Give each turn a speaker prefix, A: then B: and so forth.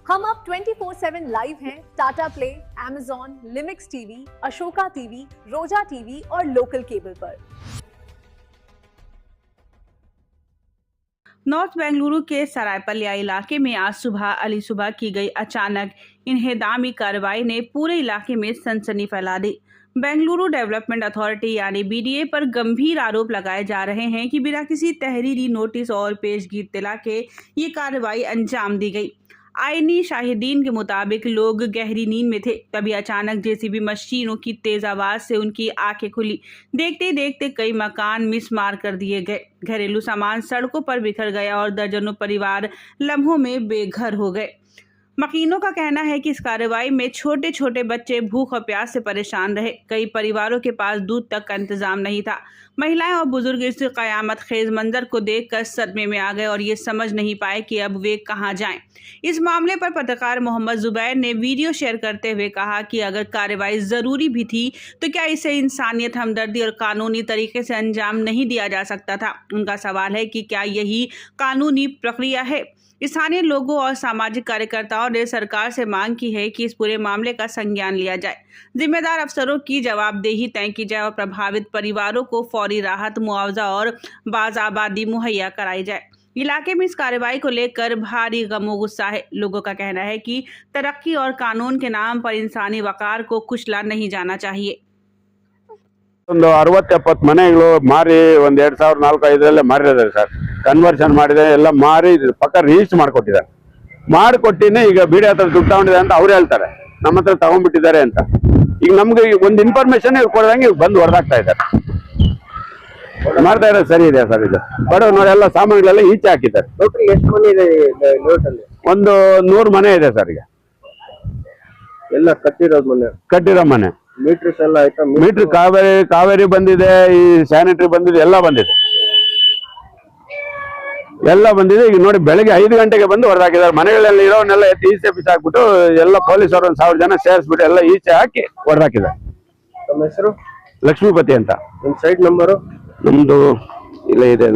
A: हम अब 24/7 लाइव हैं टाटा प्ले, Amazon, लिमिक्स TV, Ashoka TV, Roja TV और लोकल केबल पर।
B: नॉर्थ बेंगलुरु के सरायपलिया इलाके में आज सुबह अली सुबह की गई अचानक इन्हेदामी कार्रवाई ने पूरे इलाके में सनसनी फैला दी। बेंगलुरु डेवलपमेंट अथॉरिटी यानी बीडीए पर गंभीर आरोप लगाए जा रहे हैं कि बिना किसी तहरीरी नोटिस और पेशगी इत्तला के ये कार्रवाई अंजाम दी गई। आईनी शाहिदीन के मुताबिक लोग गहरी नींद में थे, तभी अचानक जेसीबी मशीनों की तेज आवाज से उनकी आंखें खुली। देखते देखते कई मकान मिसमार कर दिए गए, घरेलू सामान सड़कों पर बिखर गया और दर्जनों परिवार लम्हों में बेघर हो गए। मकीनों का कहना है कि इस कार्रवाई में छोटे छोटे बच्चे भूख और प्यास से परेशान रहे। कई परिवारों के पास दूध तक का इंतजाम नहीं था। महिलाएं और बुजुर्ग इस कयामत खेज मंजर को देखकर सदमे में आ गए और ये समझ नहीं पाए कि अब वे कहां जाएं। इस मामले पर पत्रकार मोहम्मद जुबैर ने वीडियो शेयर करते हुए कहा कि अगर कार्रवाई जरूरी भी थी तो क्या इसे इंसानियत, हमदर्दी और कानूनी तरीके से अंजाम नहीं दिया जा सकता था। उनका सवाल है कि क्या यही कानूनी प्रक्रिया है। स्थानीय लोगों और सामाजिक कार्यकर्ताओं ने सरकार से मांग की है कि इस पूरे मामले का संज्ञान लिया जाए, जिम्मेदार अफसरों की जवाबदेही तय की जाए और प्रभावित परिवारों को फौरी राहत, मुआवजा और बाज़ाबादी मुहैया कराई जाए। इलाके में इस कार्रवाई को लेकर भारी गमो गुस्सा है। लोगों का कहना है कि तरक्की और कानून के नाम पर इंसानी वकार को कुचला नहीं जाना चाहिए।
C: 60-70 ಮನೆಗಳು ಮಾರಿ ಒಂದು 2004-5 ಮಾರಿದ್ದಾರೆ ಸರ್. ಕನ್ವರ್ಷನ್ ಮಾಡಿದೆ, ಎಲ್ಲ ಮಾರಿ ಪಕ್ಕ ರಿಜಿಸ್ಟರ್ ಮಾಡ್ಕೊಟ್ಟಿದ್ದಾರೆ. ಮಾಡಿಕೊಟ್ಟಿನೇ ಈಗ ಬಿಡಿ ಹತ್ರ ದುಡ್ಡು ತಗೊಂಡಿದೆ ಅಂತ ಅವ್ರು ಹೇಳ್ತಾರೆ, ನಮ್ಮ ಹತ್ರ ತಗೊಂಡ್ಬಿಟ್ಟಿದ್ದಾರೆ ಅಂತ. ಈಗ ನಮ್ಗೆ ಒಂದು ಇನ್ಫಾರ್ಮೇಶನ್ ಕೊಡದಂಗೆ ಬಂದು ಹೊರದಾಗ್ತಾ ಇದ್ದಾರೆ. ಮಾಡ್ತಾ ಇರೋದು ಸರಿ ಇದೆ ಸರ್. ಇದು ಬಡವನವರೆಲ್ಲ ಸಾಮಾನುಗಳೆಲ್ಲ ಈಚೆ ಹಾಕಿದ್ದಾರೆ.
D: ಎಷ್ಟು ಮನೆ ಇದೆ ನೋಟಲ್ಲಿ?
C: ಒಂದು 100 ಮನೆ ಇದೆ ಸರ್. ಈಗ
D: ಎಲ್ಲ ಕಟ್ಟಿರೋ ಮನೆ ಮೀಟರ್ಸ್ ಎಲ್ಲ ಆಯ್ತಾ?
C: ಮೀಟರ್ ಕಾವೇರಿ ಬಂದಿದೆ, ಈ ಸ್ಯಾನಿಟರಿ ಬಂದಿದೆ, ಎಲ್ಲ ಬಂದಿದೆ. ಈಗ ನೋಡಿ ಬೆಳಗ್ಗೆ 5 ಗಂಟೆಗೆ ಬಂದು ಹೊರದಾಕಿದ್ದಾರೆ. ಮನೆಗಳಲ್ಲಿ ಇರೋವನ್ನೆಲ್ಲ ಎತ್ತಿ ಈಚೆ ಬಿಸಾಕ್ಬಿಟ್ಟು ಎಲ್ಲ ಪೊಲೀಸರು 1000 ಜನ ಸೇರಿಸ್ಬಿಟ್ಟು ಎಲ್ಲ ಈಚೆ ಹಾಕಿ ಹೊರದಾಕಿದ್ದಾರೆ.
D: ನಮ್ಮ ಹೆಸರು
C: ಲಕ್ಷ್ಮೀಪತಿ ಅಂತ.
D: ನಿಮ್ ಸೈಟ್ ನಂಬರು?
C: ನಮ್ದು ಇಲ್ಲ ಇದೆ.